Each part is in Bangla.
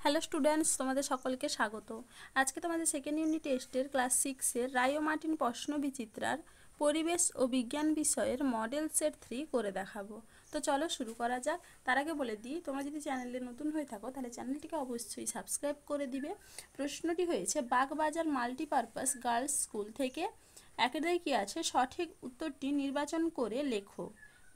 হ্যালো স্টুডেন্টস, তোমাদের সকলকে স্বাগত। আজকে তোমাদের সেকেন্ড ইউনিট টেস্টের ক্লাস 6-এর রায় ও মার্টিন প্রশ্ন বিচিত্রার পরিবেশ ও বিজ্ঞান বিষয়ের মডেল সেট 3 করে দেখাবো। তো চলো শুরু করা যাক। তার আগে বলে দিই, তোমরা যদি চ্যানেলে নতুন হয়ে থাকো তাহলে চ্যানেলটিকে অবশ্যই সাবস্ক্রাইব করে দিবে। প্রশ্নটি হয়েছে বাগবাজার মাল্টিপারপাস গার্লস স্কুল থেকে। একেদাই কি আছে, সঠিক উত্তরটি নির্বাচন করে লেখো।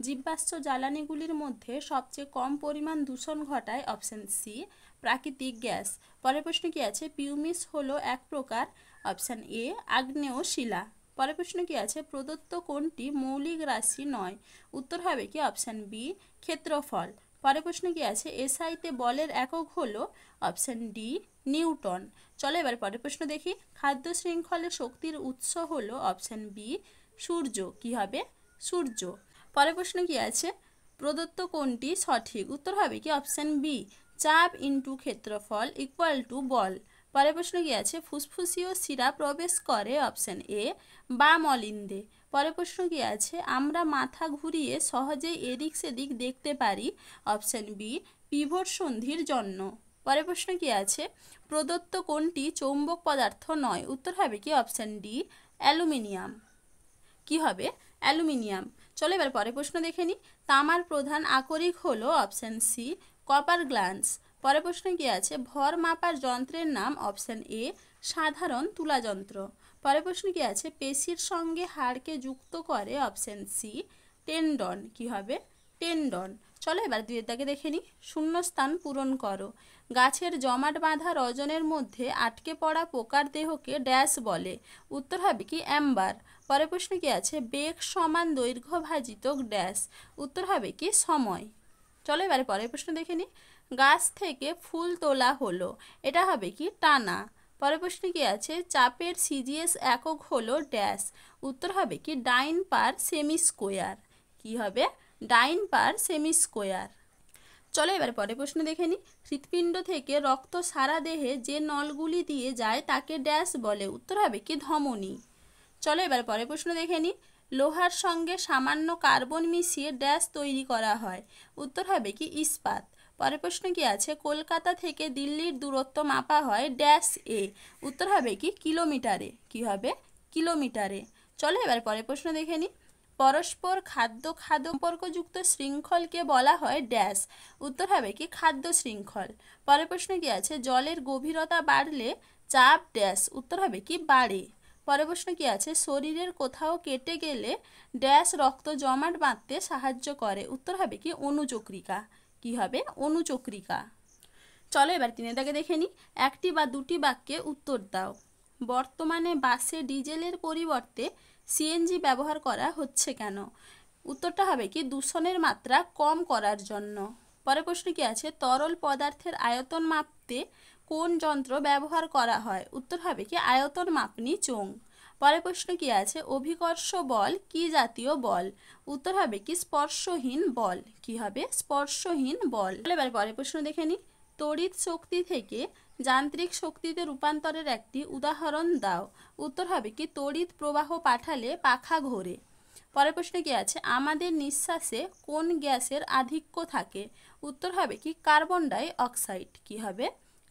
জীবাশ্ম জ্বালানিগুলির মধ্যে সবচেয়ে কম পরিমাণ দূষণ ঘটায় অপশন সি প্রাকৃতিক গ্যাস। পরের প্রশ্ন কি আছে, পিউমিস হলো এক প্রকার অপশন এ আগ্নেয় শিলা। পরের প্রশ্ন কি আছে, প্রদত্ত কোনটি মৌলিক রাশি নয়? উত্তর হবে কি অপশন বি ক্ষেত্রফল। পরের প্রশ্ন কি আছে, এসআইতে বলের একক হলো অপশন ডি নিউটন। চলো এবার পরের প্রশ্ন দেখি। খাদ্য শৃঙ্খলের শক্তির উৎস হলো অপশন বি সূর্য। কি হবে? সূর্য। পরের প্রশ্ন কি আছে, প্রদত্ত কোনটি সঠিক? উত্তর হবে কি অপশন বি চাপ ইন্টু ক্ষেত্রফল ইকুয়াল টু বল। পরের প্রশ্ন কি আছে, ফুসফুসীয় শিরা প্রবেশ করে অপশন এ বাম অলিন্দে। পরের প্রশ্ন কি আছে, আমরা মাথা ঘুরিয়ে সহজেই এদিক সেদিক দেখতে পারি অপশন বি পিভট সন্ধির জন্য। পরের প্রশ্ন কি আছে, প্রদত্ত কোনটি চৌম্বক পদার্থ নয়? উত্তর হবে কি অপশন ডি অ্যালুমিনিয়াম। কি হবে? অ্যালুমিনিয়াম। চলো এবার পরের প্রশ্ন দেখে নিই। তামার প্রধান আকরিক হলো অপশন সি কপার গ্লান্স। পরের প্রশ্ন কি আছে, ভর মাপার যন্ত্রের নাম অপশন এ সাধারণ তুলা যন্ত্র। পরের প্রশ্ন কি আছে, পেশির সঙ্গে হাড়কে যুক্ত করে অপশন সি টেন্ডন। কি হবে? টেন্ডন। চলো এবার দুইয়ের দাগে দেখে নিই। শূন্যস্থান পূরণ করো। গাছের জমাট বাঁধা রজনের মধ্যে আটকে পড়া পোকার দেহকে ড্যাশ বলে? উত্তর হবে কি অ্যাম্বার। পরের প্রশ্ন কি আছে, বেগ সমান দৈর্ঘ্য ভাজিত ড্যাশ? উত্তর হবে কি সময়। চলো এবারে পরের প্রশ্ন দেখে নিই। গাছ থেকে ফুল তোলা হলো, এটা হবে কি টানা। পরের প্রশ্ন কি আছে, চাপের সিজিএস একক হলো ড্যাশ? উত্তর হবে কি ডাইন পার সেমি স্কোয়ার। কি হবে? ডাইন পার সেমি স্কোয়ার। চলো এবারে পরের প্রশ্ন দেখে নিই। হৃৎপিণ্ড থেকে রক্ত সারা দেহে যে নলগুলি দিয়ে যায় তাকে ড্যাশ বলে? উত্তর হবে কি ধমনী। চলো এবার পরের প্রশ্ন দেখে নিই। লোহার সঙ্গে সামান্য কার্বন মিশিয়ে ড্যাশ তৈরি করা হয়? উত্তর হবে কি ইস্পাত। পরের প্রশ্ন কি আছে, কলকাতা থেকে দিল্লির দূরত্ব মাপা হয় ড্যাশ এ? উত্তর হবে কি কিলোমিটারে। কি হবে? কিলোমিটারে। চলো এবার পরের প্রশ্ন দেখে নিই। পরস্পর খাদ্য সম্পর্কযুক্ত শৃঙ্খলকে বলা হয় ড্যাশ? উত্তর হবে কি খাদ্য শৃঙ্খল। পরের প্রশ্ন কি আছে, জলের গভীরতা বাড়লে চাপ ড্যাশ? উত্তর হবে কি বাড়ে। পরের প্রশ্ন কি আছে, শরীরের কোথাও কেটে গেলে ড্যাশ রক্ত জমাট বাঁধতে সাহায্য করে? উত্তর হবে কি অনুচক্রিকা। কি হবে? অনুচক্রিকা। চলো এবার তিনের দাগে দেখে নিই। একটি বা দুটি বাক্যে উত্তর দাও। বর্তমানে বাসে ডিজেলের পরিবর্তে সিএনজি ব্যবহার করা হচ্ছে কেন? উত্তরটা হবে কি দূষণের মাত্রা কম করার জন্য। পরের প্রশ্ন কি আছে, তরল পদার্থের আয়তন মাপতে কোন যন্ত্র ব্যবহার করা হয়? উত্তর হবে কি আয়তন মাপনী চোঙ। পরের প্রশ্ন কি আছে, অভিকর্ষ বল কি জাতীয় বল? উত্তর হবে কি স্পর্শহীন বল। কি হবে? স্পর্শহীন বল। এবার পরের প্রশ্ন দেখে নিই। তড়িৎ শক্তি থেকে যান্ত্রিক শক্তিতে রূপান্তরের একটি উদাহরণ দাও। উত্তর হবে কি তড়িৎ প্রবাহ পাঠালে পাখা ঘোরে। পরের প্রশ্ন কি আছে, আমাদের নিঃশ্বাসে কোন গ্যাসের আধিক্য থাকে? উত্তর হবে কি কার্বন ডাই অক্সাইড। কি হবে?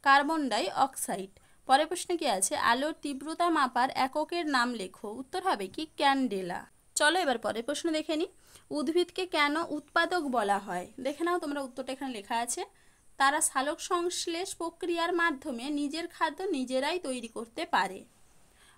Carbon die oxide. পরের প্রশ্ন কি আছে, আলোর তীব্রতা মাপার এককের নাম লেখো? উত্তর হবে কি ক্যান্ডেলা। চলো এবার পরের প্রশ্ন দেখে নিই। উদ্ভিদকে কেন উৎপাদক বলা হয়? দেখে নাও তোমরা, উত্তরটা এখানে লেখা আছে। তারা সালোক সংশ্লেষ প্রক্রিয়ার মাধ্যমে নিজের খাদ্য নিজেরাই তৈরি করতে পারে।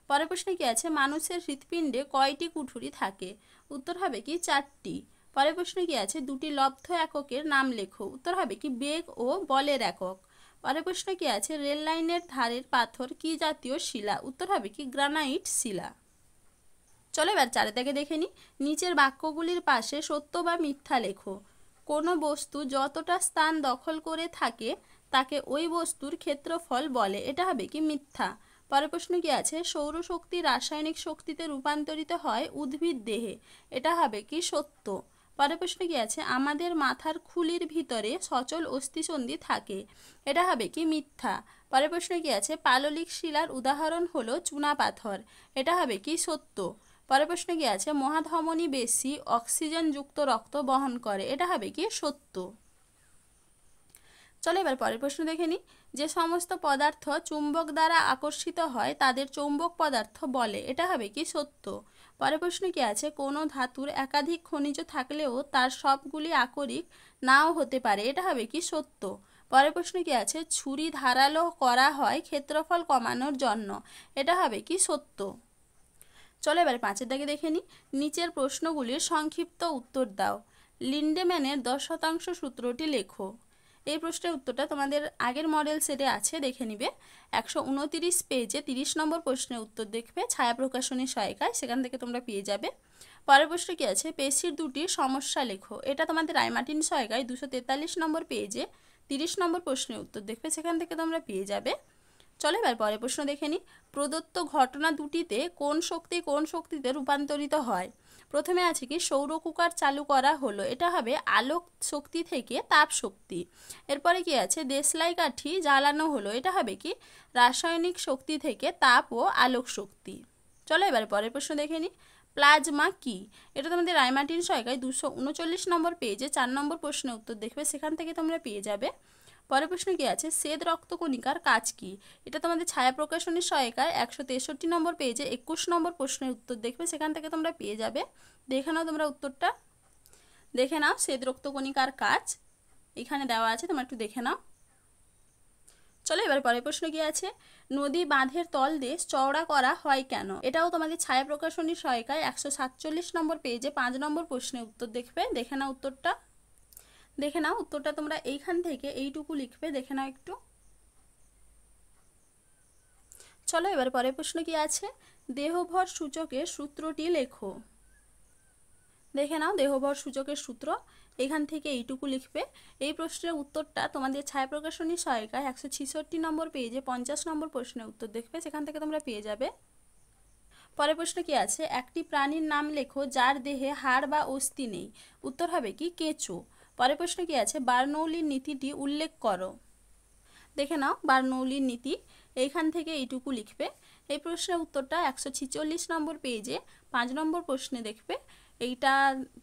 পরের প্রশ্নে কি আছে, মানুষের হৃৎপিণ্ডে কয়টি কুঠুরি থাকে? উত্তর হবে কি 4টি। পরের প্রশ্নে কি আছে, দুটি লব্ধ এককের নাম লেখো? উত্তর হবে কি বেগ ও বলের একক। পরের প্রশ্ন কি আছে, রেল লাইনের ধারের পাথর কি জাতীয় শিলা? উত্তর হবে কি গ্রানাইট শিলা। চলো এবার চারের দাগে দেখে নিই। নিচের বাক্যগুলির পাশে সত্য বা মিথ্যা লেখো। কোনো বস্তু যতটা স্থান দখল করে থাকে তাকে ওই বস্তুর ক্ষেত্রফল বলে? এটা হবে কি মিথ্যা। পরের প্রশ্ন কি আছে, সৌরশক্তি রাসায়নিক শক্তিতে রূপান্তরিত হয় উদ্ভিদ দেহে? এটা হবে কি সত্য। পরের প্রশ্ন কি আছে, আমাদের মাথার খুলির ভিতরে সচল অস্থিসন্ধি থাকে? এটা হবে কি মিথ্যা। পরের প্রশ্ন কি আছে, পাললিক শিলার উদাহরণ হলো চুনাপাথর? এটা হবে কি সত্য। পরের প্রশ্ন কি আছে, মহাধমনী বেশি অক্সিজেন যুক্ত রক্ত বহন করে? এটা হবে কি সত্য। চলো এবার পরের প্রশ্ন দেখে নিই। যে সমস্ত পদার্থ চুম্বক দ্বারা আকর্ষিত হয় তাদের চৌম্বক পদার্থ বলে, এটা হবে কি সত্য। পরের প্রশ্ন কি আছে, কোনো ধাতুর একাধিক খনিজ থাকলেও তার সবগুলি আকরিক নাও হতে পারে, এটা হবে কি সত্য। পরের প্রশ্ন কি আছে, ছুরি ধারালো করা হয় ক্ষেত্রফল কমানোর জন্য, এটা হবে কি সত্য। চলো এবারে 5 দাগে দেখে নিই। নিচের প্রশ্নগুলির সংক্ষিপ্ত উত্তর দাও। লিন্ডেম্যানের 10% সূত্রটি লেখো। এই প্রশ্নের উত্তরটা তোমাদের আগের মডেল সেটে আছে, দেখে নিবে। 129 পেজে 30 নম্বর প্রশ্নের উত্তর দেখবে, ছায়া প্রকাশনী সহায়িকায়, সেখান থেকে তোমরা পেয়ে যাবে। পরের প্রশ্ন কি আছে, পেশির দুটি সমস্যা লেখো। এটা তোমাদের রায়মার্টিন সহায়িকায় 243 নম্বর পেজে 30 নম্বর প্রশ্নের উত্তর দেখবে, সেখান থেকে তোমরা পেয়ে যাবে। চলো এবার পরের প্রশ্ন দেখে নিই। প্রদত্ত ঘটনা দুটিতে কোন শক্তি কোন শক্তিতে রূপান্তরিত হয়? প্রথমে আছে কি সৌর কুকার চালু করা হলো, এটা হবে আলোক শক্তি থেকে তাপ শক্তি। এরপরে কি আছে, দেশলাই কাঠি জ্বালানো হলো, এটা হবে কি রাসায়নিক শক্তি থেকে তাপ ও আলোক শক্তি। চলো এবার পরের প্রশ্ন দেখে নিই। প্লাজমা কি? এটা তোমাদের রায়মার্টিন সহায়িকায় 239 নম্বর পেজে 4 নম্বর প্রশ্নের উত্তর দেখবে, সেখান থেকে তোমরা পেয়ে যাবে। পরের প্রশ্ন কি আছে, শ্বেত রক্তকণিকার কাজ কি? এটা তোমাদের ছায়া প্রকাশনীর সহায়িকায় 163 নম্বর পেজে 21 নম্বর প্রশ্নের উত্তর দেখবে, সেখান থেকে তোমরা পেয়ে যাবে। দেখে নাও তোমরা উত্তরটা, দেখে নাও শ্বেত রক্তকণিকার কাজ এখানে দেওয়া আছে, তোমরা একটু দেখে নাও। চলো এবার পরের প্রশ্ন কি আছে, নদী বাঁধের তলদেশ চওড়া করা হয় কেন? এটাও তোমাদের ছায়া প্রকাশনীর সহায়িকায় 147 নম্বর পেজে 5 নম্বর প্রশ্নের উত্তর দেখবে, দেখে নাও উত্তরটা। দেখে নাও উত্তরটা তোমরা এইখান থেকে এইটুকু লিখবে, দেখে নাও একটু। চলো এবার পরের প্রশ্ন কি আছে, দেহভর সূচকের সূত্রটি লেখো। দেখে নাও দেহভর সূচকের সূত্র, এখান থেকে এইটুকু লিখবে। এই প্রশ্নের উত্তরটা তোমাদের ছায়া প্রকাশনী সহায়িকায় 166 নম্বর পেজে 50 নম্বর প্রশ্নের উত্তর দেখবে, সেখান থেকে তোমরা পেয়ে যাবে। পরের প্রশ্ন কি আছে, একটি প্রাণীর নাম লেখো যার দেহে হাড় বা অস্থি নেই। উত্তর হবে কি কেঁচো। পরের প্রশ্ন কি আছে, বার্নৌলির নীতিটি উল্লেখ করো। দেখে নাও বার্নৌলির নীতি, এইখান থেকে এইটুকু লিখবে। এই প্রশ্নের উত্তরটা 146 নম্বর পেজে 5 নম্বর প্রশ্নে দেখবে, এইটা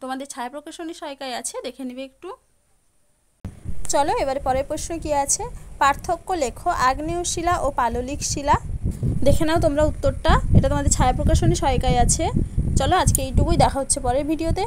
তোমাদের ছায়া প্রকাশনী সহায়িকায় আছে, দেখে নিবে একটু। চলো এবারে পরের প্রশ্ন কি আছে, পার্থক্য লেখো আগ্নেয় শিলা ও পাললিক শিলা। দেখে নাও তোমরা উত্তরটা, এটা তোমাদের ছায়া প্রকাশনী সহায়িকায় আছে। চলো আজকে এইটুকুই, দেখা হচ্ছে পরের ভিডিওতে।